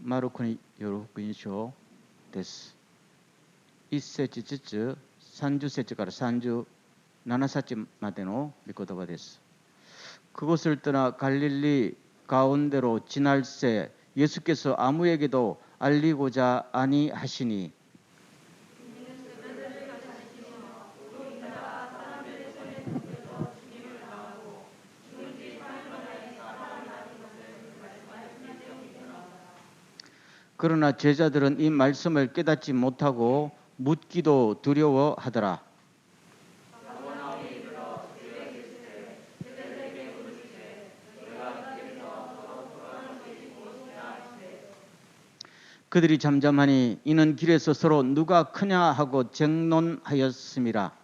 丸くによる福音書です。1節ずつ30節から37節までの御言葉です。그곳을 떠나 갈릴리 가운데로 지날새 예수께서 아무에게도 알리고자 아니하시니 그러나 제자들은 이 말씀을 깨닫지 못하고 묻기도 두려워하더라. 그들이 잠잠하니 이는 길에서 서로 누가 크냐 하고 쟁론하였음이라.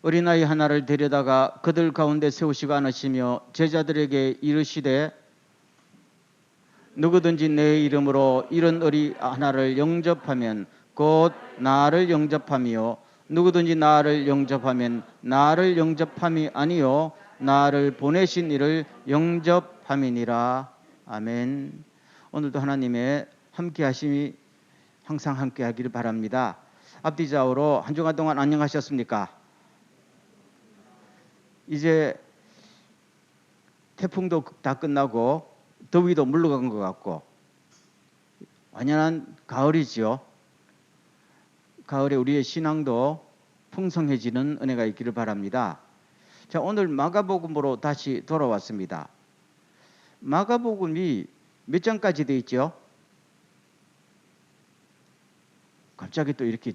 어린아이 하나를 데려다가 그들 가운데 세우시고 안으시며 제자들에게 이르시되 누구든지 내 이름으로 이런 어린 하나를 영접하면 곧 나를 영접하며 누구든지 나를 영접하면 나를 영접함이 아니요 나를 보내신 이를 영접함이니라. 아멘. 오늘도 하나님의 함께하심이 항상 함께하기를 바랍니다. 앞뒤 좌우로 한 주간 동안 안녕하셨습니까? 이제 태풍도 다 끝나고 더위도 물러간 것 같고 완연한 가을이지요. 가을에 우리의 신앙도 풍성해지는 은혜가 있기를 바랍니다. 자, 오늘 마가복음으로 다시 돌아왔습니다. 마가복음이 몇 장까지 되어 있죠? 갑자기 또 이렇게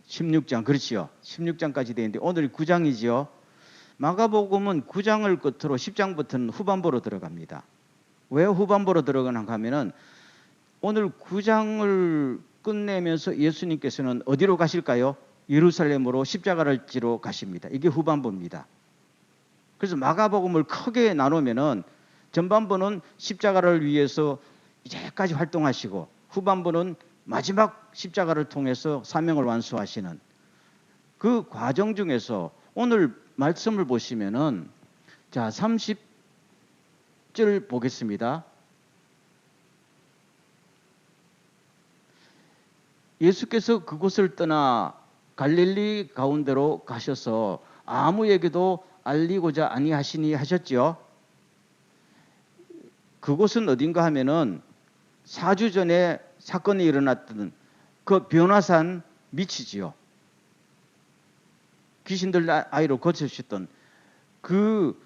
16장, 그렇지요. 16장까지 되어 있는데 오늘 9장이지요. 마가복음은 9장을 끝으로 10장부터는 후반부로 들어갑니다. 왜 후반부로 들어가는가 하면은 오늘 9장을 끝내면서 예수님께서는 어디로 가실까요? 예루살렘으로 십자가를 지러 가십니다. 이게 후반부입니다. 그래서 마가복음을 크게 나누면은 전반부는 십자가를 위해서 이제까지 활동하시고 후반부는 마지막 십자가를 통해서 사명을 완수하시는 그 과정 중에서 오늘 말씀을 보시면은 자 30절 보겠습니다. 예수께서 그곳을 떠나 갈릴리 가운데로 가셔서 아무에게도 알리고자 아니하시니 하셨지요. 그곳은 어딘가 하면은 4주 전에 사건이 일어났던 그 변화산 밑이지요. 귀신들 아이로 거쳐주셨던 그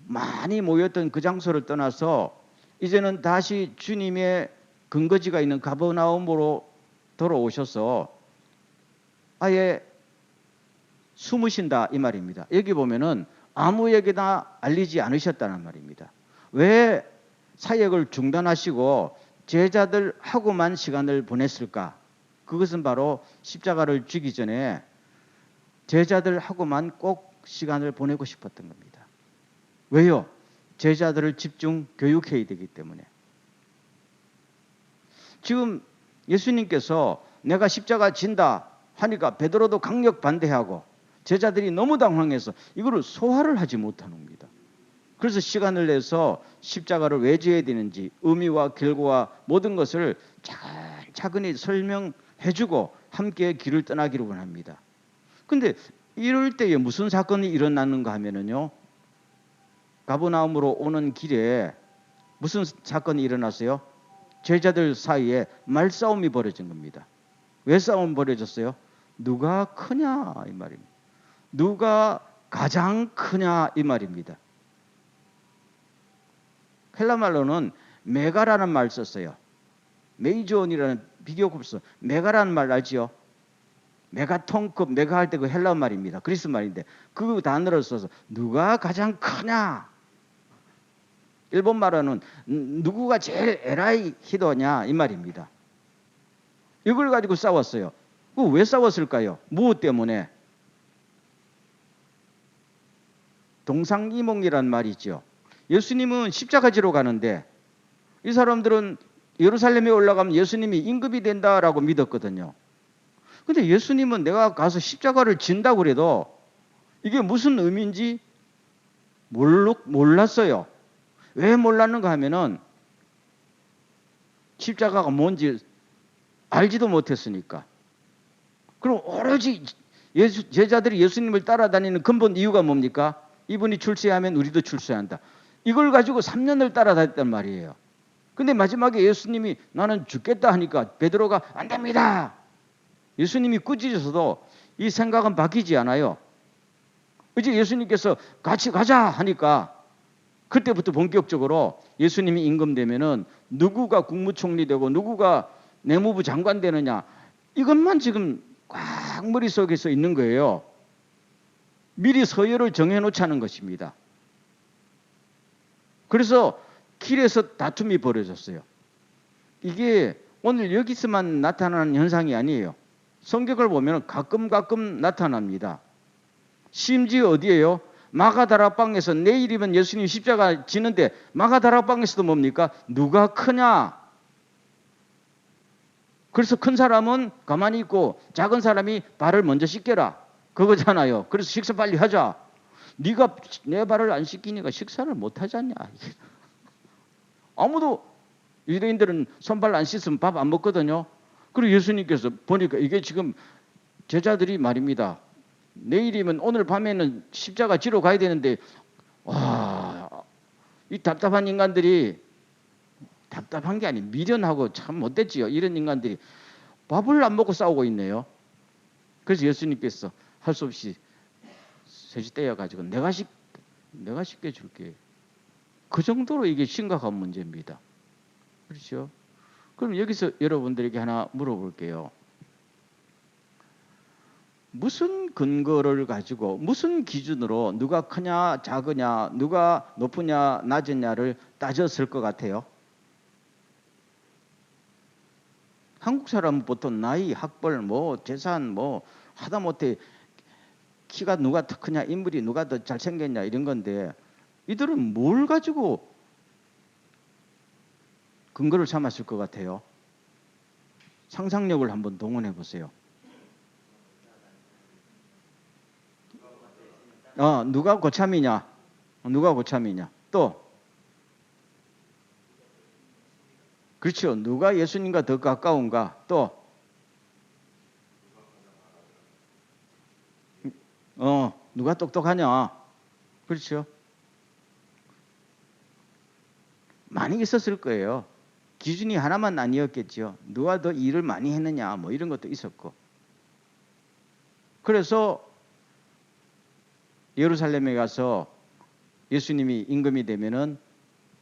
많이 모였던 그 장소를 떠나서 이제는 다시 주님의 근거지가 있는 가버나움으로 돌아오셔서 아예 숨으신다 이 말입니다. 여기 보면은 아무에게나 알리지 않으셨다는 말입니다. 왜 사역을 중단하시고 제자들하고만 시간을 보냈을까? 그것은 바로 십자가를 지기 전에 제자들하고만 꼭 시간을 보내고 싶었던 겁니다. 왜요? 제자들을 집중 교육해야 되기 때문에. 지금 예수님께서 내가 십자가 진다 하니까 베드로도 강력 반대하고 제자들이 너무 당황해서 이거를 소화를 하지 못하는 겁니다. 그래서 시간을 내서 십자가를 왜 져야 되는지 의미와 결과와 모든 것을 차근히 설명해주고 함께 길을 떠나기를 원합니다. 근데 이럴 때에 무슨 사건이 일어나는가 하면은요. 가버나움으로 오는 길에 무슨 사건이 일어났어요? 제자들 사이에 말싸움이 벌어진 겁니다. 왜 싸움 벌어졌어요? 누가 크냐 이 말입니다. 누가 가장 크냐 이 말입니다. 헬라 말로는 메가라는 말 썼어요. 메이존이라는 비교급서 메가라는 말 알지요? 메가톤급 메가 할 때 그 헬라 말입니다. 그리스 말인데 그 단어를 써서 누가 가장 크냐? 일본 말로는 누구가 제일 에라이 히도냐 이 말입니다. 이걸 가지고 싸웠어요. 왜 싸웠을까요? 무엇 때문에? 동상이몽이란 말이죠. 예수님은 십자가 지러 가는데 이 사람들은 예루살렘에 올라가면 예수님이 임금이 된다라고 믿었거든요. 근데 예수님은 내가 가서 십자가를 진다고 그래도 이게 무슨 의미인지 몰랐어요. 왜 몰랐는가 하면은 십자가가 뭔지 알지도 못했으니까. 그럼 오로지 제자들이 예수님을 따라다니는 근본 이유가 뭡니까? 이분이 출세하면 우리도 출세한다. 이걸 가지고 3년을 따라다녔단 말이에요. 근데 마지막에 예수님이 나는 죽겠다 하니까 베드로가 안 됩니다. 예수님이 꾸짖어서도 이 생각은 바뀌지 않아요. 이제 예수님께서 같이 가자 하니까 그때부터 본격적으로 예수님이 임금되면은 누구가 국무총리 되고 누구가 내무부 장관 되느냐 이것만 지금 꽉 머릿속에서 있는 거예요. 미리 서열을 정해놓자는 것입니다. 그래서 길에서 다툼이 벌어졌어요. 이게 오늘 여기서만 나타나는 현상이 아니에요. 성경을 보면 가끔 나타납니다. 심지어 어디에요? 마가다락방에서 내일이면 예수님 십자가 지는데 마가다락방에서도 뭡니까? 누가 크냐? 그래서 큰 사람은 가만히 있고 작은 사람이 발을 먼저 씻겨라. 그거잖아요. 그래서 식사 빨리 하자. 네가 내 발을 안 씻기니까 식사를 못 하잖냐. 아무도 유대인들은 손발 안 씻으면 밥 안 먹거든요. 그리고 예수님께서 보니까 이게 지금 제자들이 말입니다. 내일이면 오늘 밤에는 십자가 지러 가야 되는데 와, 이 답답한 인간들이 답답한 게 아니 미련하고 참 못됐지요. 이런 인간들이 밥을 안 먹고 싸우고 있네요. 그래서 예수님께서 할 수 없이 셋이 떼어가지고 내가 씻겨줄게. 그 정도로 이게 심각한 문제입니다. 그렇죠? 그럼 여기서 여러분들에게 하나 물어볼게요. 무슨 근거를 가지고 무슨 기준으로 누가 크냐 작으냐 누가 높으냐 낮으냐를 따졌을 것 같아요? 한국 사람은 보통 나이, 학벌, 뭐 재산, 뭐 하다못해 키가 누가 더 크냐 인물이 누가 더 잘생겼냐 이런 건데 이들은 뭘 가지고 근거를 삼았을 것 같아요? 상상력을 한번 동원해 보세요. 누가 고참이냐? 누가 고참이냐? 또 그렇죠. 누가 예수님과 더 가까운가? 또 누가 똑똑하냐? 그렇죠. 많이 있었을 거예요. 기준이 하나만 아니었겠죠. 누가 더 일을 많이 했느냐 뭐 이런 것도 있었고. 그래서 예루살렘에 가서 예수님이 임금이 되면은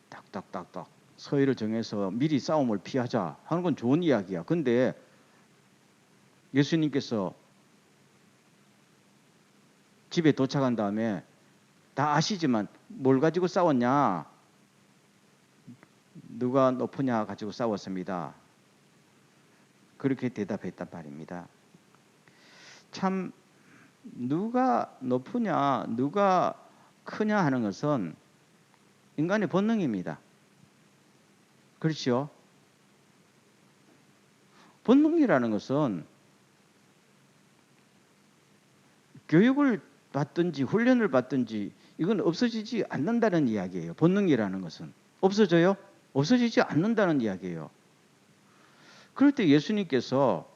딱딱딱딱 서열을 정해서 미리 싸움을 피하자 하는 건 좋은 이야기야. 근데 예수님께서 집에 도착한 다음에 다 아시지만 뭘 가지고 싸웠냐? 누가 높으냐 가지고 싸웠습니다. 그렇게 대답했단 말입니다. 참 누가 높으냐 누가 크냐 하는 것은 인간의 본능입니다. 그렇죠? 본능이라는 것은 교육을 받든지 훈련을 받든지 이건 없어지지 않는다는 이야기예요. 본능이라는 것은 없어져요? 없어지지 않는다는 이야기예요. 그럴 때 예수님께서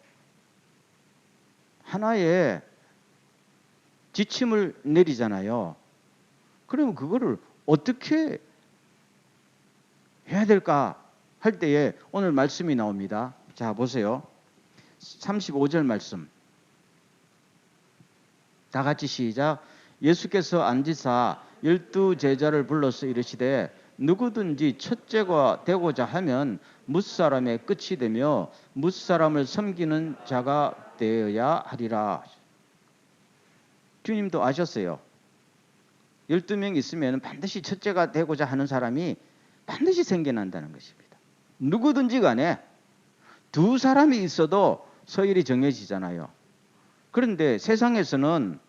하나의 지침을 내리잖아요. 그러면 그거를 어떻게 해야 될까 할 때에 오늘 말씀이 나옵니다. 자, 보세요. 35절 말씀. 다 같이 시작. 예수께서 앉으사 12제자를 불러서 이르시되 누구든지 첫째가 되고자 하면 뭇사람의 끝이 되며 뭇사람을 섬기는 자가 되어야 하리라. 주님도 아셨어요. 12명 있으면 반드시 첫째가 되고자 하는 사람이 반드시 생겨난다는 것입니다. 누구든지 간에 두 사람이 있어도 서열이 정해지잖아요. 그런데 세상에서는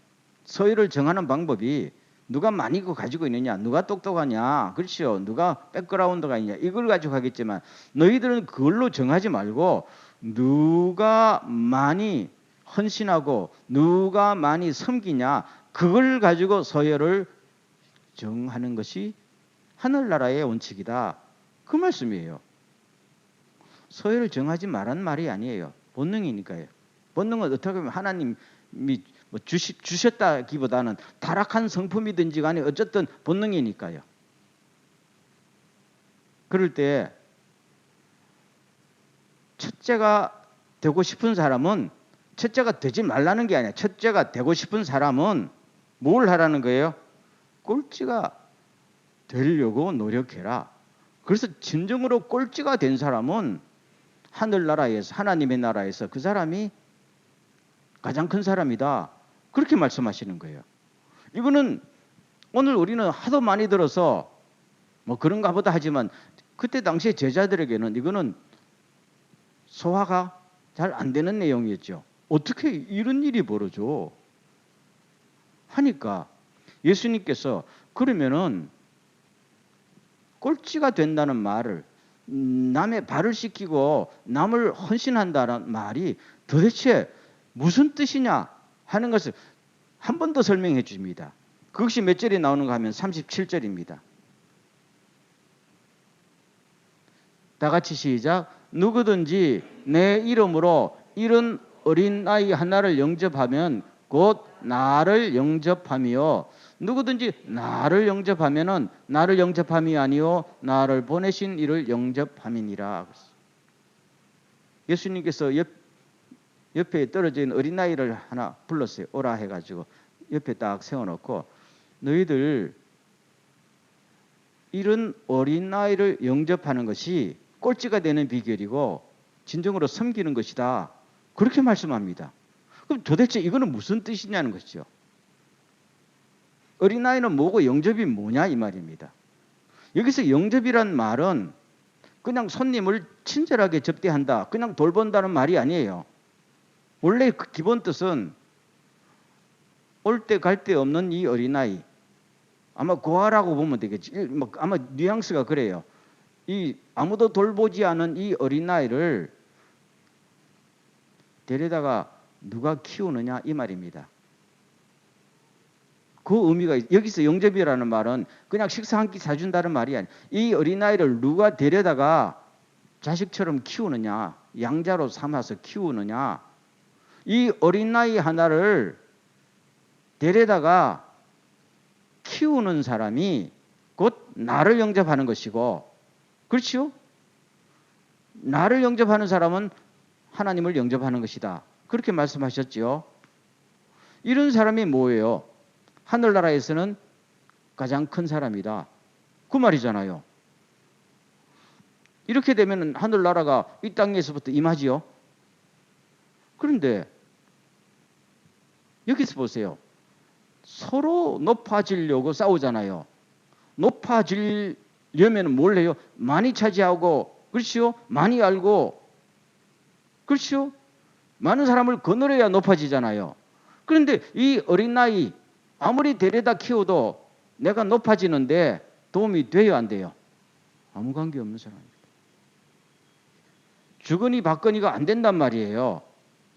서열을 정하는 방법이 누가 많이 가지고 있느냐, 누가 똑똑하냐, 그렇죠. 누가 백그라운드가 있냐, 이걸 가지고 하겠지만 너희들은 그걸로 정하지 말고 누가 많이 헌신하고 누가 많이 섬기냐, 그걸 가지고 서열을 정하는 것이 하늘나라의 원칙이다. 그 말씀이에요. 서열을 정하지 말란 말이 아니에요. 본능이니까요. 본능은 어떻게 보면 하나님이 뭐 주셨다기보다는 타락한 성품이든지 간에 어쨌든 본능이니까요. 그럴 때 첫째가 되고 싶은 사람은, 첫째가 되지 말라는 게 아니라 첫째가 되고 싶은 사람은 뭘 하라는 거예요? 꼴찌가 되려고 노력해라. 그래서 진정으로 꼴찌가 된 사람은 하늘나라에서, 하나님의 나라에서 그 사람이 가장 큰 사람이다. 그렇게 말씀하시는 거예요. 이거는 오늘 우리는 하도 많이 들어서 뭐 그런가 보다 하지만 그때 당시에 제자들에게는 이거는 소화가 잘 안 되는 내용이었죠. 어떻게 이런 일이 벌어져? 하니까 예수님께서 그러면은 꼴찌가 된다는 말을, 남의 발을 씻기고 남을 헌신한다는 말이 도대체 무슨 뜻이냐 하는 것을 한 번 더 설명해 줍니다. 그것이 몇 절에 나오는가 하면 37절입니다. 다 같이 시작. 누구든지 내 이름으로 이런 어린 아이 하나를 영접하면 곧 나를 영접하며, 누구든지 나를 영접하면은 나를 영접함이 아니요 나를 보내신 이를 영접함이니라. 예수님께서 옆에 떨어져 있는 어린아이를 하나 불렀어요. 오라 해가지고 옆에 딱 세워놓고, 너희들 이런 어린아이를 영접하는 것이 꼴찌가 되는 비결이고 진정으로 섬기는 것이다. 그렇게 말씀합니다. 그럼 도대체 이거는 무슨 뜻이냐는 것이죠. 어린아이는 뭐고 영접이 뭐냐 이 말입니다. 여기서 영접이란 말은 그냥 손님을 친절하게 접대한다, 그냥 돌본다는 말이 아니에요. 원래 그 기본 뜻은 올 때 갈 데 없는 이 어린아이, 아마 고아라고 보면 되겠지. 아마 뉘앙스가 그래요. 이 아무도 돌보지 않은 이 어린아이를 데려다가 누가 키우느냐 이 말입니다. 그 의미가, 여기서 영접이라는 말은 그냥 식사 한 끼 사준다는 말이 아니에요. 이 어린아이를 누가 데려다가 자식처럼 키우느냐, 양자로 삼아서 키우느냐, 이 어린아이 하나를 데려다가 키우는 사람이 곧 나를 영접하는 것이고, 그렇죠? 나를 영접하는 사람은 하나님을 영접하는 것이다. 그렇게 말씀하셨죠. 이런 사람이 뭐예요? 하늘나라에서는 가장 큰 사람이다. 그 말이잖아요. 이렇게 되면 하늘나라가 이 땅에서부터 임하지요. 그런데 여기서 보세요. 서로 높아지려고 싸우잖아요. 높아지려면 뭘 해요? 많이 차지하고, 그렇죠? 많이 알고, 그렇죠? 많은 사람을 거느려야 높아지잖아요. 그런데 이 어린 나이 아무리 데려다 키워도 내가 높아지는데 도움이 돼요, 안 돼요? 아무 관계 없는 사람입니다. 주거니 받거니가 안 된단 말이에요.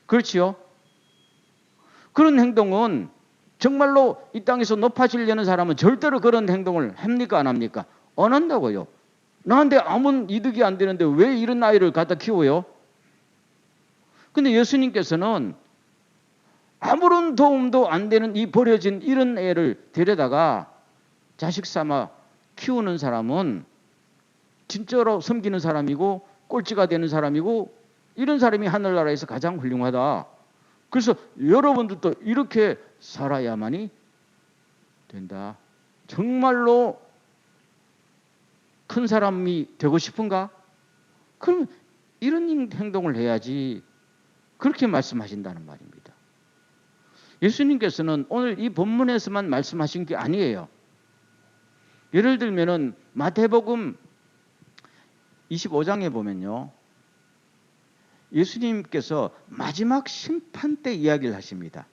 그렇지요? 그런 행동은 정말로 이 땅에서 높아지려는 사람은 절대로 그런 행동을 합니까, 안 합니까? 안 한다고요. 나한테 아무 이득이 안 되는데 왜 이런 아이를 갖다 키워요? 근데 예수님께서는 아무런 도움도 안 되는 이 버려진 이런 애를 데려다가 자식 삼아 키우는 사람은 진짜로 섬기는 사람이고 꼴찌가 되는 사람이고, 이런 사람이 하늘나라에서 가장 훌륭하다. 그래서 여러분들도 이렇게 살아야만이 된다. 정말로 큰 사람이 되고 싶은가? 그럼 이런 행동을 해야지. 그렇게 말씀하신다는 말입니다. 예수님께서는 오늘 이 본문에서만 말씀하신 게 아니에요. 예를 들면은 마태복음 25장에 보면요, 예수님께서 마지막 심판 때 이야기를 하십니다.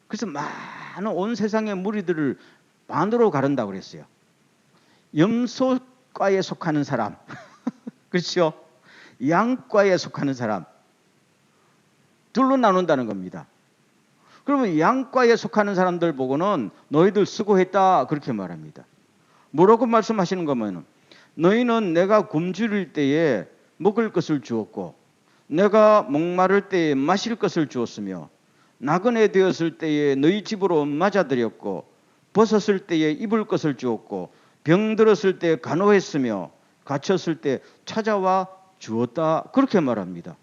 그래서 많은 온 세상의 무리들을 반으로 가른다고 그랬어요. 염소과에 속하는 사람, 그렇죠? 양과에 속하는 사람, 둘로 나눈다는 겁니다. 그러면 양과에 속하는 사람들 보고는 너희들 수고했다 그렇게 말합니다. 뭐라고 말씀하시는 거면 너희는 내가 굶주릴 때에 먹을 것을 주었고 내가 목마를 때에 마실 것을 주었으며 나그네 되었을 때에 너희 집으로 맞아들였고 벗었을 때에 입을 것을 주었고 병들었을 때 간호했으며 갇혔을 때 찾아와 주었다 그렇게 말합니다.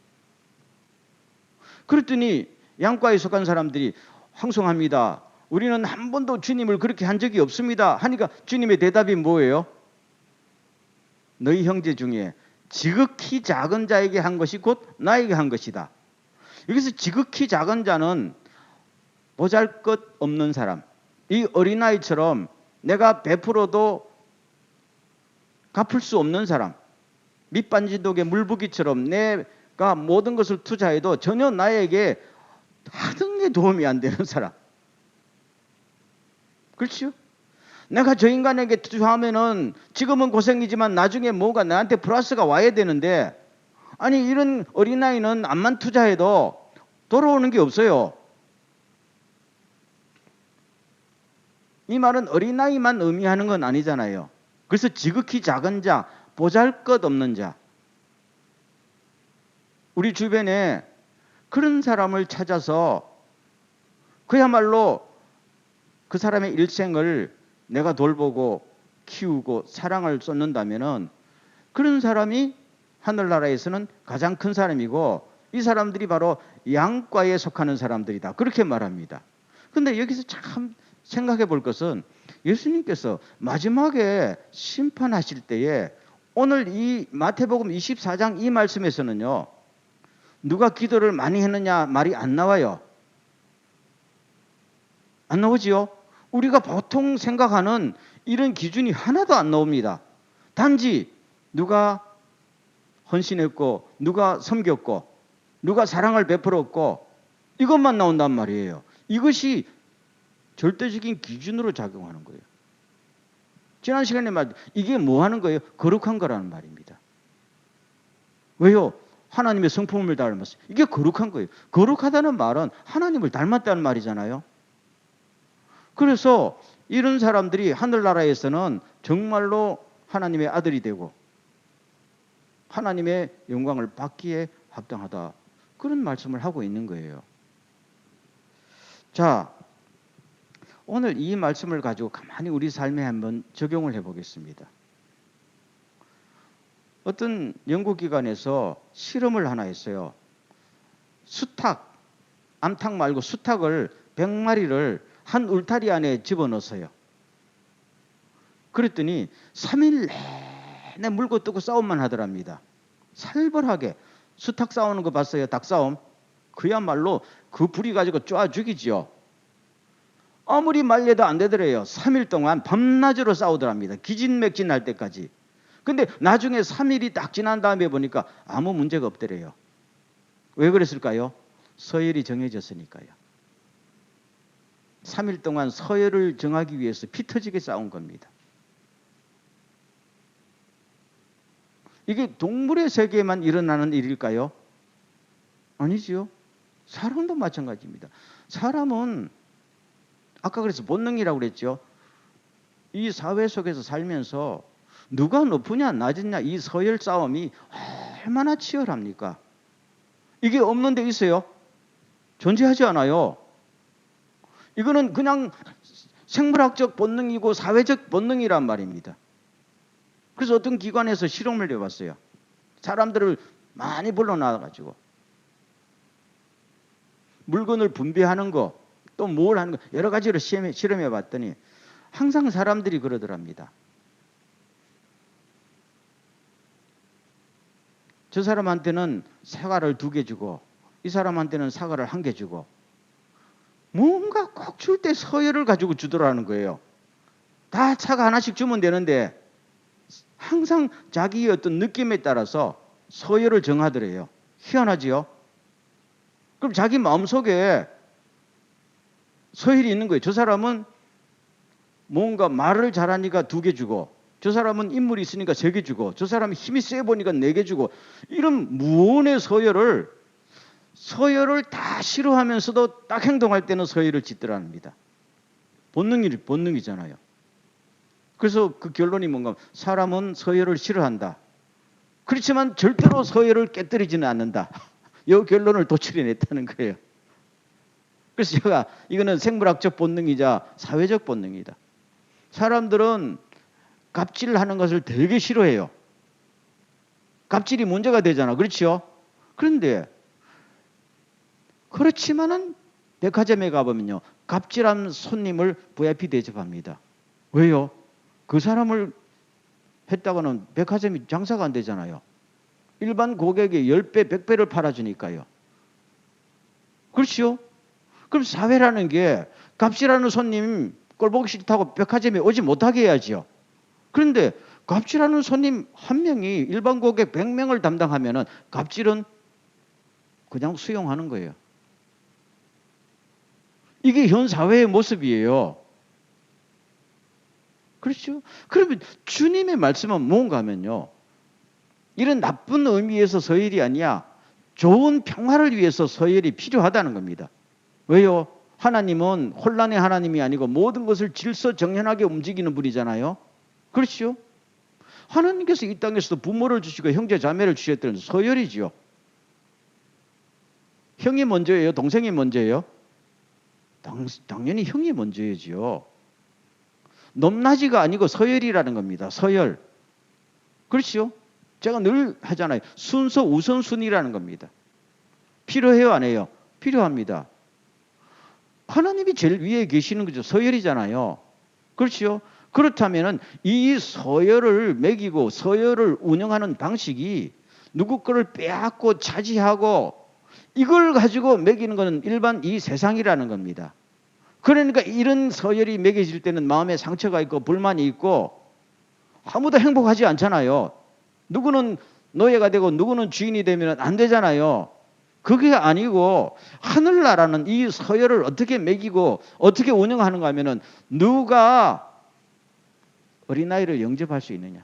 그랬더니 양과에 속한 사람들이 황송합니다. 우리는 한 번도 주님을 그렇게 한 적이 없습니다. 하니까 주님의 대답이 뭐예요? 너희 형제 중에 지극히 작은 자에게 한 것이 곧 나에게 한 것이다. 여기서 지극히 작은 자는 보잘것없는 사람, 이 어린아이처럼 내가 베풀어도 갚을 수 없는 사람, 밑반진독의 물부기처럼 내가 모든 것을 투자해도 전혀 나에게 하등의 도움이 안 되는 사람. 그렇죠? 내가 저 인간에게 투자하면은 지금은 고생이지만 나중에 뭐가 나한테 플러스가 와야 되는데 아니 이런 어린아이는 암만 투자해도 돌아오는 게 없어요. 이 말은 어린아이만 의미하는 건 아니잖아요. 그래서 지극히 작은 자, 보잘것없는 자. 우리 주변에 그런 사람을 찾아서 그야말로 그 사람의 일생을 내가 돌보고 키우고 사랑을 쏟는다면은 그런 사람이 하늘나라에서는 가장 큰 사람이고 이 사람들이 바로 양과에 속하는 사람들이다. 그렇게 말합니다. 그런데 여기서 참 생각해 볼 것은 예수님께서 마지막에 심판하실 때에 오늘 이 마태복음 24장 이 말씀에서는요. 누가 기도를 많이 했느냐 말이 안 나와요. 안 나오지요? 우리가 보통 생각하는 이런 기준이 하나도 안 나옵니다. 단지 누가 헌신했고 누가 섬겼고 누가 사랑을 베풀었고 이것만 나온단 말이에요. 이것이 절대적인 기준으로 작용하는 거예요. 지난 시간에 말 이게 뭐 하는 거예요? 거룩한 거라는 말입니다. 왜요? 하나님의 성품을 닮았어요. 이게 거룩한 거예요. 거룩하다는 말은 하나님을 닮았다는 말이잖아요. 그래서 이런 사람들이 하늘나라에서는 정말로 하나님의 아들이 되고 하나님의 영광을 받기에 합당하다. 그런 말씀을 하고 있는 거예요. 자, 오늘 이 말씀을 가지고 가만히 우리 삶에 한번 적용을 해보겠습니다. 어떤 연구기관에서 실험을 하나 했어요. 수탉, 암탉 말고 수탉을 100마리를 한 울타리 안에 집어넣었어요. 그랬더니 3일 내내 물고 뜨고 싸움만 하더랍니다. 살벌하게. 수탉 싸우는 거 봤어요? 닭싸움? 그야말로 그 불이 가지고 쪼아 죽이지요. 아무리 말려도 안 되더래요. 3일 동안 밤낮으로 싸우더랍니다. 기진맥진할 때까지. 근데 나중에 3일이 딱 지난 다음에 보니까 아무 문제가 없더래요. 왜 그랬을까요? 서열이 정해졌으니까요. 3일 동안 서열을 정하기 위해서 피 터지게 싸운 겁니다. 이게 동물의 세계에만 일어나는 일일까요? 아니지요. 사람도 마찬가지입니다. 사람은 아까 그래서 본능이라고 그랬죠. 이 사회 속에서 살면서 누가 높으냐 낮으냐 이 서열 싸움이 얼마나 치열합니까? 이게 없는 데 있어요? 존재하지 않아요. 이거는 그냥 생물학적 본능이고 사회적 본능이란 말입니다. 그래서 어떤 기관에서 실험을 해봤어요. 사람들을 많이 불러놔가지고 물건을 분배하는 거, 또 뭘 하는 거 여러 가지로 실험해 봤더니 항상 사람들이 그러더랍니다. 저 사람한테는 사과를 2개 주고 이 사람한테는 사과를 1개 주고 뭔가 꼭 줄 때 서열을 가지고 주더라는 거예요. 다 차가 하나씩 주면 되는데 항상 자기의 어떤 느낌에 따라서 서열을 정하더래요. 희한하지요? 그럼 자기 마음속에 서열이 있는 거예요. 저 사람은 뭔가 말을 잘하니까 2개 주고 저 사람은 인물이 있으니까 3개 주고 저 사람이 힘이 세 보니까 4개 주고 이런 무언의 서열을 서열을 다 싫어하면서도 딱 행동할 때는 서열을 짓더랍니다. 본능이잖아요. 그래서 그 결론이 뭔가 사람은 서열을 싫어한다. 그렇지만 절대로 서열을 깨뜨리지는 않는다. 이 결론을 도출해냈다는 거예요. 그래서 제가 이거는 생물학적 본능이자 사회적 본능이다. 사람들은 갑질하는 것을 되게 싫어해요. 갑질이 문제가 되잖아. 그렇죠? 그런데 그렇지만은 백화점에 가보면요. 갑질한 손님을 VIP 대접합니다. 왜요? 그 사람을 했다가는 백화점이 장사가 안 되잖아요. 일반 고객이 10배, 100배를 팔아주니까요. 그렇죠? 그럼 사회라는 게 갑질하는 손님 꼴보기 싫다고 백화점에 오지 못하게 해야죠. 그런데 갑질하는 손님 한 명이 일반 고객 100명을 담당하면은 갑질은 그냥 수용하는 거예요. 이게 현 사회의 모습이에요. 그렇죠? 그러면 주님의 말씀은 뭔가 하면요. 이런 나쁜 의미에서 서열이 아니야. 좋은 평화를 위해서 서열이 필요하다는 겁니다. 왜요? 하나님은 혼란의 하나님이 아니고 모든 것을 질서정연하게 움직이는 분이잖아요. 그렇죠? 하나님께서 이 땅에서도 부모를 주시고 형제 자매를 주셨다는 서열이지요. 형이 먼저예요? 동생이 먼저예요? 당연히 형이 먼저이지요. 높낮이가 아니고 서열이라는 겁니다. 서열. 그렇죠? 제가 늘 하잖아요. 순서 우선순위라는 겁니다. 필요해요? 안 해요? 필요합니다. 하나님이 제일 위에 계시는 거죠. 서열이잖아요. 그렇죠? 그렇다면 이 서열을 매기고 서열을 운영하는 방식이 누구 거를 빼앗고 차지하고 이걸 가지고 매기는 것은 일반 이 세상이라는 겁니다. 그러니까 이런 서열이 매겨질 때는 마음에 상처가 있고 불만이 있고 아무도 행복하지 않잖아요. 누구는 노예가 되고 누구는 주인이 되면 안 되잖아요. 그게 아니고 하늘나라는 이 서열을 어떻게 매기고 어떻게 운영하는가 하면은 누가 어린아이를 영접할 수 있느냐.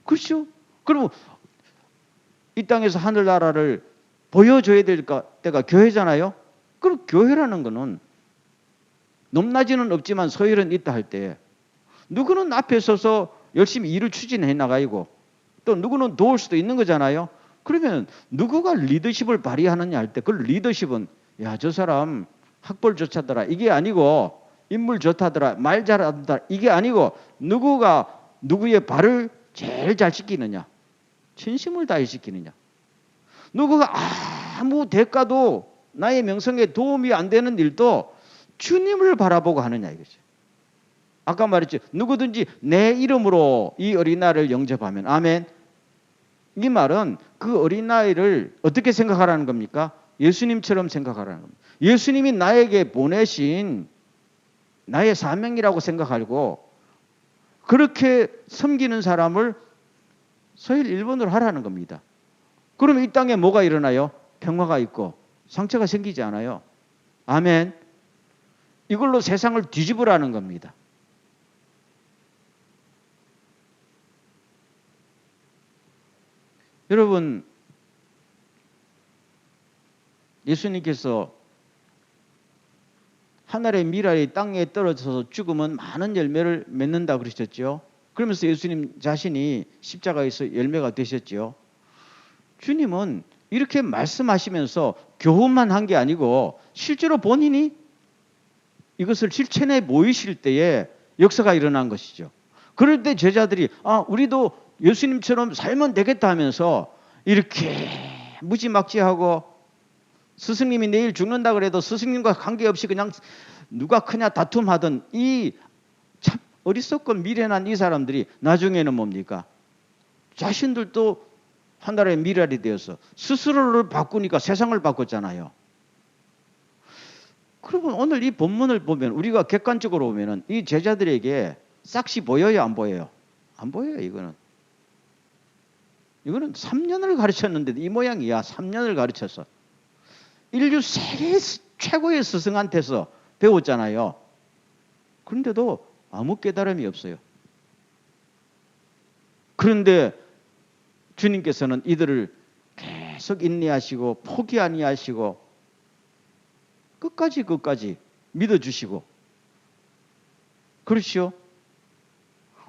그렇죠? 그리고 이 땅에서 하늘나라를 보여줘야 될 때가 교회잖아요. 그럼 교회라는 거는 높낮이는 없지만 서열은 있다 할 때 누구는 앞에 서서 열심히 일을 추진해 나가고 또 누구는 도울 수도 있는 거잖아요. 그러면 누구가 리더십을 발휘하느냐 할 때 그 리더십은 야, 저 사람 학벌 좋다더라 이게 아니고 인물 좋다더라 말 잘하더라 이게 아니고 누구가 누구의 발을 제일 잘 시키느냐 진심을 다해 시키느냐 누구가 아무 대가도 나의 명성에 도움이 안 되는 일도 주님을 바라보고 하느냐 이거죠. 아까 말했죠. 누구든지 내 이름으로 이 어린아이를 영접하면 아멘. 이 말은 그 어린아이를 어떻게 생각하라는 겁니까? 예수님처럼 생각하라는 겁니다. 예수님이 나에게 보내신 나의 사명이라고 생각하고 그렇게 섬기는 사람을 서열 1번으로 하라는 겁니다. 그러면 이 땅에 뭐가 일어나요? 평화가 있고 상처가 생기지 않아요. 아멘. 이걸로 세상을 뒤집으라는 겁니다. 여러분, 예수님께서 하늘의 미랄이 땅에 떨어져서 죽으면 많은 열매를 맺는다 그러셨죠. 그러면서 예수님 자신이 십자가에서 열매가 되셨죠. 주님은 이렇게 말씀하시면서 교훈만 한 게 아니고 실제로 본인이 이것을 실천해 보이실 때에 역사가 일어난 것이죠. 그럴 때 제자들이 우리도 예수님처럼 살면 되겠다 하면서 이렇게 무지막지하고 스승님이 내일 죽는다 그래도 스승님과 관계없이 그냥 누가 크냐 다툼하던 이 참 어리석고 미련한 이 사람들이 나중에는 뭡니까? 자신들도 하나의 미랄이 되어서 스스로를 바꾸니까 세상을 바꿨잖아요. 그러면 오늘 이 본문을 보면 우리가 객관적으로 보면 이 제자들에게 싹시 보여요? 안 보여요? 안 보여요. 이거는 3년을 가르쳤는데 이 모양이야. 3년을 가르쳤어. 인류 세계 최고의 스승한테서 배웠잖아요. 그런데도 아무 깨달음이 없어요. 그런데 주님께서는 이들을 계속 인내하시고 포기 아니하시고 끝까지 믿어주시고 그렇죠.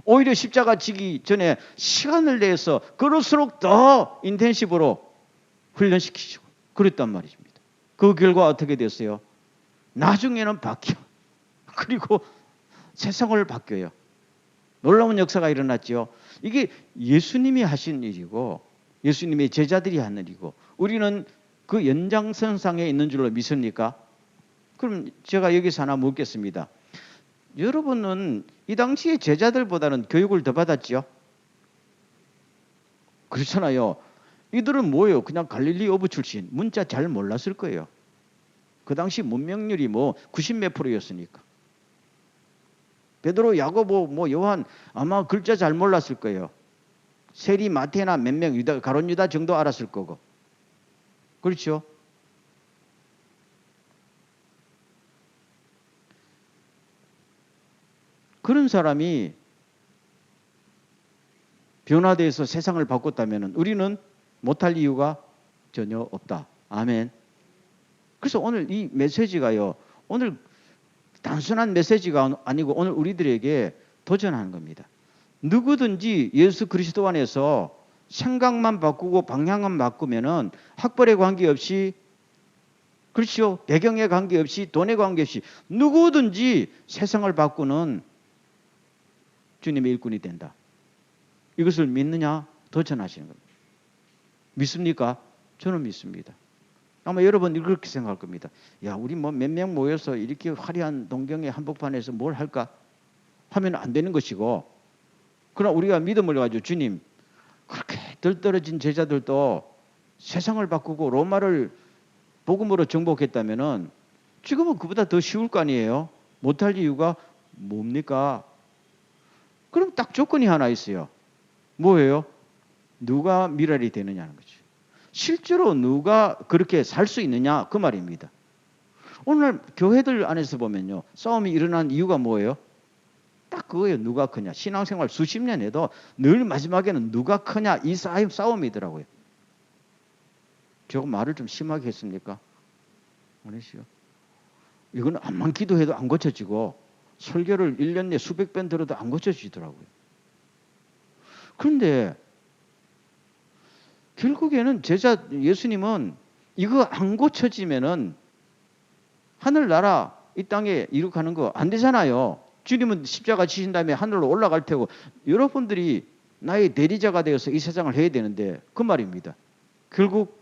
오히려 십자가 지기 전에 시간을 내서 그럴수록 더 인텐시브로 훈련시키시고 그랬단 말입니다. 그 결과 어떻게 됐어요? 나중에는 바뀌어. 그리고 세상을 바뀌어요. 놀라운 역사가 일어났죠. 이게 예수님이 하신 일이고 예수님의 제자들이 한 일이고 우리는 그 연장선상에 있는 줄로 믿습니까? 그럼 제가 여기서 하나 묻겠습니다. 여러분은 이 당시의 제자들보다는 교육을 더 받았죠? 그렇잖아요. 이들은 뭐예요? 그냥 갈릴리 어부 출신. 문자 잘 몰랐을 거예요. 그 당시 문명률이 뭐 90몇 %였으니까. 베드로, 야고보, 요한 아마 글자 잘 몰랐을 거예요. 세리, 마테나 몇 명, 유다, 가룟 유다 정도 알았을 거고. 그렇죠? 그런 사람이 변화돼서 세상을 바꿨다면 우리는 못할 이유가 전혀 없다. 아멘. 그래서 오늘 이 메시지가요. 오늘 단순한 메시지가 아니고 오늘 우리들에게 도전하는 겁니다. 누구든지 예수 그리스도 안에서 생각만 바꾸고 방향만 바꾸면은 학벌에 관계없이 그렇죠. 배경에 관계없이 돈에 관계없이 누구든지 세상을 바꾸는 주님의 일꾼이 된다. 이것을 믿느냐? 도전하시는 겁니다. 믿습니까? 저는 믿습니다. 아마 여러분이 그렇게 생각할 겁니다. 야, 우리 뭐 몇 명 모여서 이렇게 화려한 동경의 한복판에서 뭘 할까? 하면 안 되는 것이고, 그러나 우리가 믿음을 가지고 주님, 그렇게 덜 떨어진 제자들도 세상을 바꾸고 로마를 복음으로 정복했다면은 지금은 그보다 더 쉬울 거 아니에요? 못할 이유가 뭡니까? 그럼 딱 조건이 하나 있어요. 뭐예요? 누가 미랄이 되느냐는 거죠. 실제로 누가 그렇게 살 수 있느냐 그 말입니다. 오늘 교회들 안에서 보면요. 싸움이 일어난 이유가 뭐예요? 딱 그거예요. 누가 크냐. 신앙생활 수십 년 해도 늘 마지막에는 누가 크냐 이 싸움이더라고요. 제가 말을 좀 심하게 했습니까? 아니시요. 이거는 암만 기도해도 안 고쳐지고 설교를 1년 내에 수백 번 들어도 안 고쳐지더라고요. 그런데 결국에는 예수님은 이거 안 고쳐지면은 하늘나라 이 땅에 이룩하는 거 안 되잖아요. 주님은 십자가 지신 다음에 하늘로 올라갈 테고 여러분들이 나의 대리자가 되어서 이 세상을 해야 되는데 그 말입니다. 결국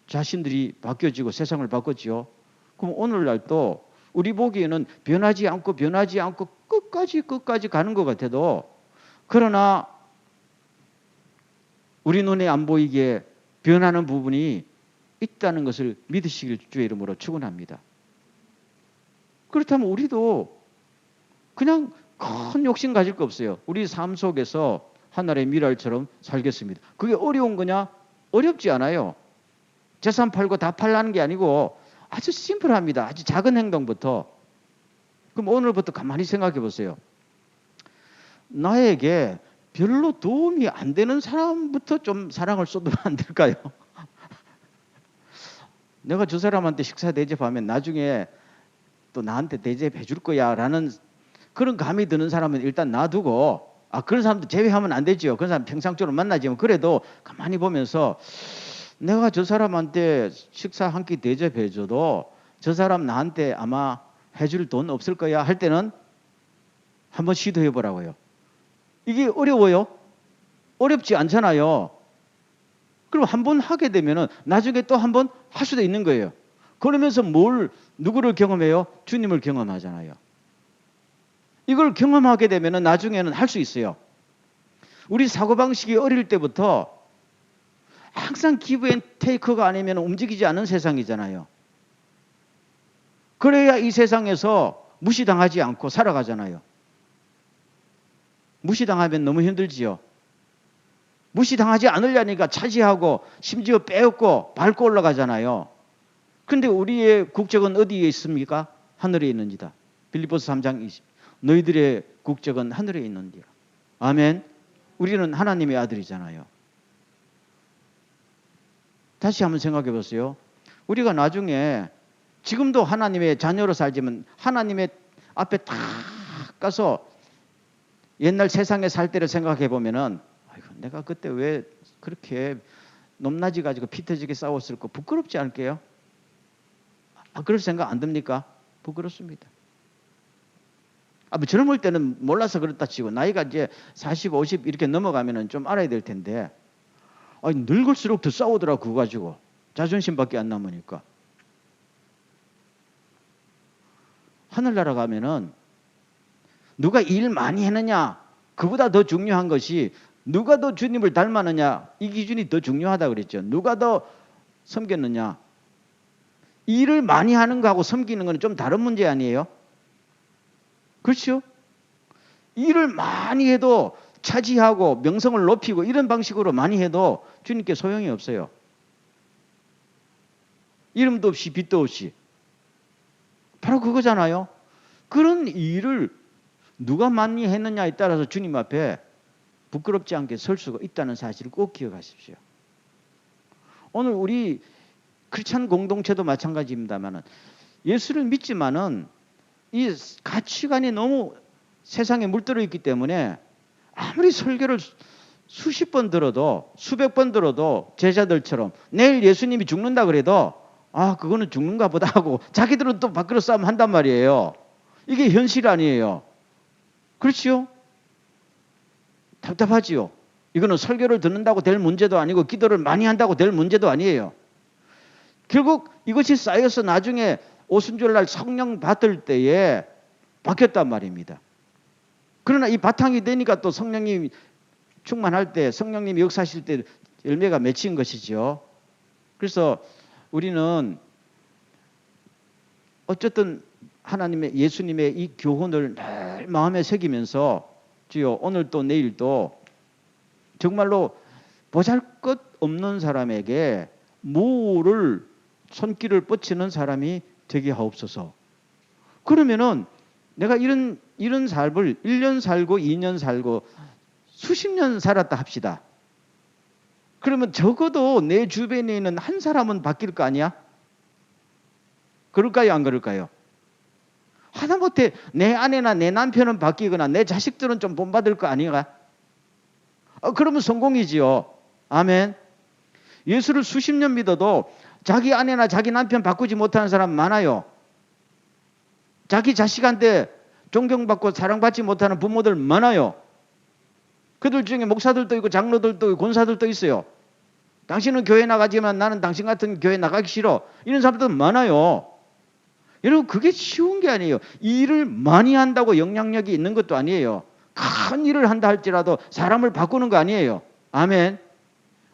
자신들이 바뀌어지고 세상을 바꿨지요. 그럼 오늘날 또 우리 보기에는 변하지 않고 끝까지 가는 것 같아도 그러나 우리 눈에 안 보이게 변하는 부분이 있다는 것을 믿으시길 주의 이름으로 축원합니다. 그렇다면 우리도 그냥 큰 욕심 가질 거 없어요. 우리 삶 속에서 하늘의 미랄처럼 살겠습니다. 그게 어려운 거냐? 어렵지 않아요. 재산 팔고 다 팔라는 게 아니고 아주 심플합니다. 아주 작은 행동부터. 그럼 오늘부터 가만히 생각해 보세요. 나에게 별로 도움이 안 되는 사람부터 좀 사랑을 쏟으면 안 될까요? 내가 저 사람한테 식사 대접하면 나중에 또 나한테 대접해 줄 거야 라는 그런 감이 드는 사람은 일단 놔두고 그런 사람도 제외하면 안 되죠. 그런 사람 평상적으로 만나지만 그래도 가만히 보면서 내가 저 사람한테 식사 한 끼 대접해 줘도 저 사람 나한테 아마 해줄 돈 없을 거야 할 때는 한번 시도해 보라고요. 이게 어려워요? 어렵지 않잖아요. 그럼 한번 하게 되면은 나중에 또 한번 할 수도 있는 거예요. 그러면서 누구를 경험해요? 주님을 경험하잖아요. 이걸 경험하게 되면은 나중에는 할 수 있어요. 우리 사고방식이 어릴 때부터 항상 기브 앤 테이크가 아니면 움직이지 않은 세상이잖아요. 그래야 이 세상에서 무시당하지 않고 살아가잖아요. 무시당하면 너무 힘들지요. 무시당하지 않으려니까 차지하고 심지어 빼앗고 밟고 올라가잖아요. 그런데 우리의 국적은 어디에 있습니까? 하늘에 있는지다. 빌립보서 3장 20. 너희들의 국적은 하늘에 있는지라. 아멘. 우리는 하나님의 아들이잖아요. 다시 한번 생각해 보세요. 우리가 나중에 지금도 하나님의 자녀로 살지만 하나님의 앞에 탁 가서 옛날 세상에 살 때를 생각해 보면은 아이고, 내가 그때 왜 그렇게 높낮이 가지고 피 터지게 싸웠을까? 부끄럽지 않을게요? 그럴 생각 안 듭니까? 부끄럽습니다. 뭐 젊을 때는 몰라서 그렇다 치고 나이가 이제 40, 50 이렇게 넘어가면은 좀 알아야 될 텐데 늙을수록 더 싸우더라 그거 가지고 자존심밖에 안 남으니까. 하늘나라 가면은 누가 일 많이 했느냐 그보다 더 중요한 것이 누가 더 주님을 닮았느냐 이 기준이 더 중요하다 그랬죠. 누가 더 섬겼느냐. 일을 많이 하는 거하고 섬기는 건 좀 다른 문제 아니에요? 그렇죠? 일을 많이 해도 차지하고 명성을 높이고 이런 방식으로 많이 해도 주님께 소용이 없어요. 이름도 없이 빛도 없이. 바로 그거잖아요. 그런 일을 누가 많이 했느냐에 따라서 주님 앞에 부끄럽지 않게 설 수가 있다는 사실을 꼭 기억하십시오. 오늘 우리 크리스찬 공동체도 마찬가지입니다만 예수를 믿지만은 이 가치관이 너무 세상에 물들어 있기 때문에 아무리 설교를 수십 번 들어도 수백 번 들어도 제자들처럼 내일 예수님이 죽는다 그래도 그거는 죽는가 보다 하고 자기들은 또 밖으로 싸움 한단 말이에요. 이게 현실 아니에요. 그렇지요? 답답하지요. 이거는 설교를 듣는다고 될 문제도 아니고 기도를 많이 한다고 될 문제도 아니에요. 결국 이것이 쌓여서 나중에 오순절날 성령 받을 때에 바뀌었단 말입니다. 그러나 이 바탕이 되니까 또 성령님이 충만할 때 성령님이 역사하실 때 열매가 맺힌 것이죠. 그래서 우리는 어쨌든 하나님의 예수님의 이 교훈을 늘 마음에 새기면서 주여 오늘 또 내일 또 정말로 보잘것없는 사람에게 무를 손길을 뻗치는 사람이 되게 하옵소서. 그러면은 내가 이런 삶을 1년 살고 2년 살고 수십 년 살았다 합시다. 그러면 적어도 내 주변에 있는 한 사람은 바뀔 거 아니야? 그럴까요? 안 그럴까요? 하다못해 내 아내나 내 남편은 바뀌거나 내 자식들은 좀 본받을 거 아닌가? 그러면 성공이지요. 아멘. 예수를 수십 년 믿어도 자기 아내나 자기 남편 바꾸지 못하는 사람 많아요. 자기 자식한테 존경받고 사랑받지 못하는 부모들 많아요. 그들 중에 목사들도 있고 장로들도 있고 권사들도 있어요. 당신은 교회 나가지만 나는 당신 같은 교회 나가기 싫어. 이런 사람들 많아요. 여러분 그게 쉬운 게 아니에요. 일을 많이 한다고 영향력이 있는 것도 아니에요. 큰 일을 한다 할지라도 사람을 바꾸는 거 아니에요. 아멘.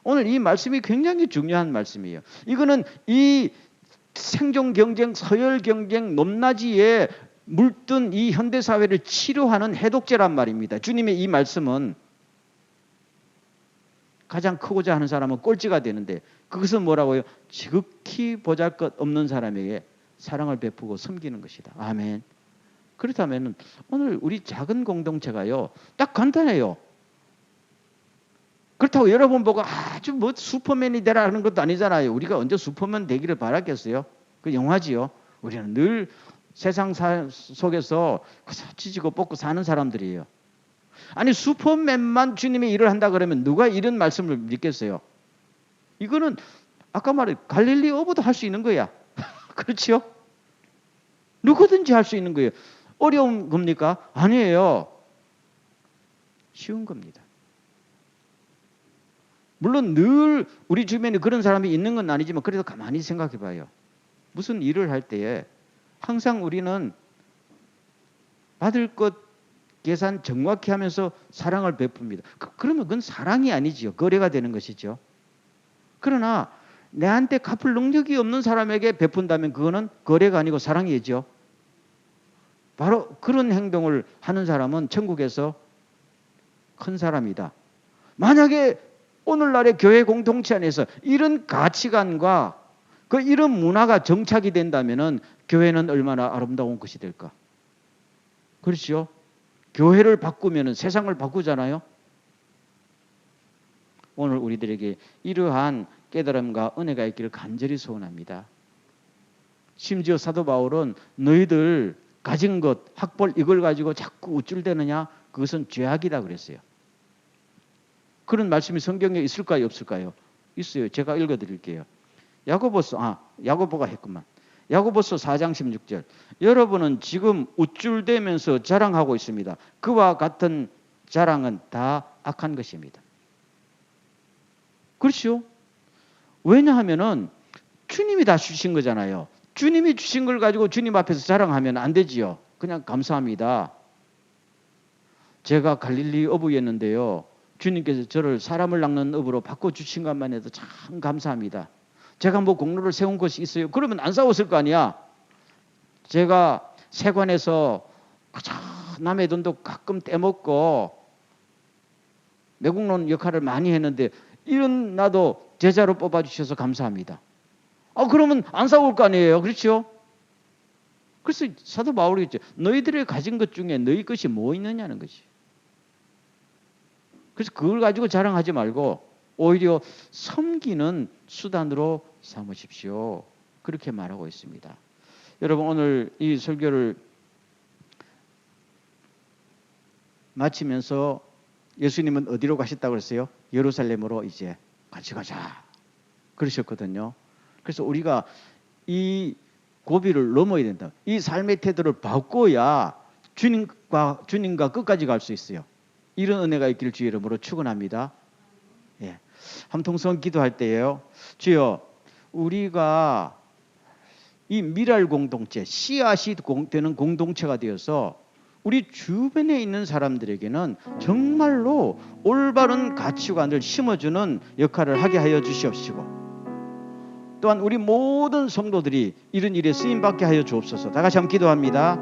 오늘 이 말씀이 굉장히 중요한 말씀이에요. 이거는 이 생존 경쟁, 서열 경쟁, 높낮이에 물든 이 현대사회를 치료하는 해독제란 말입니다. 주님의 이 말씀은 가장 크고자 하는 사람은 꼴찌가 되는데 그것은 뭐라고요? 지극히 보잘것없는 사람에게 사랑을 베푸고 섬기는 것이다. 아멘. 그렇다면 오늘 우리 작은 공동체가요. 딱 간단해요. 그렇다고 여러분 보고 아주 뭐 슈퍼맨이 되라는 것도 아니잖아요. 우리가 언제 슈퍼맨 되기를 바랐겠어요? 그 영화지요. 우리는 늘 세상 속에서 찢고 뽑고 사는 사람들이에요. 아니 슈퍼맨만 주님의 일을 한다 그러면 누가 이런 말씀을 믿겠어요? 이거는 아까 말한 갈릴리 어부도 할 수 있는 거야. 그렇죠? 누구든지 할 수 있는 거예요. 어려운 겁니까? 아니에요. 쉬운 겁니다. 물론 늘 우리 주변에 그런 사람이 있는 건 아니지만 그래도 가만히 생각해 봐요. 무슨 일을 할 때에 항상 우리는 받을 것 계산 정확히 하면서 사랑을 베풉니다. 그러면 그건 사랑이 아니지요. 거래가 되는 것이죠. 그러나 내한테 갚을 능력이 없는 사람에게 베푼다면 그거는 거래가 아니고 사랑이죠. 바로 그런 행동을 하는 사람은 천국에서 큰 사람이다. 만약에 오늘날의 교회 공동체 안에서 이런 가치관과 이런 문화가 정착이 된다면 교회는 얼마나 아름다운 것이 될까? 그렇죠? 교회를 바꾸면 세상을 바꾸잖아요. 오늘 우리들에게 이러한 깨달음과 은혜가 있기를 간절히 소원합니다. 심지어 사도 바울은 너희들 가진 것, 학벌 이걸 가지고 자꾸 우쭐대느냐? 그것은 죄악이다 그랬어요. 그런 말씀이 성경에 있을까요? 없을까요? 있어요. 제가 읽어드릴게요. 야고보가 했구만. 야고보서 4장 16절. 여러분은 지금 우쭐대면서 자랑하고 있습니다. 그와 같은 자랑은 다 악한 것입니다. 그렇죠? 왜냐하면은 주님이 다 주신 거잖아요. 주님이 주신 걸 가지고 주님 앞에서 자랑하면 안 되지요. 그냥 감사합니다. 제가 갈릴리 어부였는데요. 주님께서 저를 사람을 낚는 업으로 바꿔주신 것만 해도 참 감사합니다. 제가 뭐 공로를 세운 것이 있어요. 그러면 안 싸웠을 거 아니야. 제가 세관에서 그저 남의 돈도 가끔 떼먹고 매국노 역할을 많이 했는데 이런 나도 제자로 뽑아주셔서 감사합니다. 그러면 안 싸울 거 아니에요. 그렇죠? 그래서 사도 바울이 했죠. 너희들이 가진 것 중에 너희 것이 뭐 있느냐는 거지. 그래서 그걸 가지고 자랑하지 말고 오히려 섬기는 수단으로 삼으십시오. 그렇게 말하고 있습니다. 여러분 오늘 이 설교를 마치면서 예수님은 어디로 가셨다고 그랬어요? 예루살렘으로 이제 같이 가자. 그러셨거든요. 그래서 우리가 이 고비를 넘어야 된다. 이 삶의 태도를 바꿔야 주님과 끝까지 갈 수 있어요. 이런 은혜가 있기를 주의 이름으로 축원합니다. 예. 함통성 기도할 때예요. 주여, 우리가 이 미랄 공동체, 씨앗이 되는 공동체가 되어서 우리 주변에 있는 사람들에게는 정말로 올바른 가치관을 심어주는 역할을 하게 하여 주시옵시고, 또한 우리 모든 성도들이 이런 일에 쓰임받게 하여 주옵소서. 다 같이 한번 기도합니다.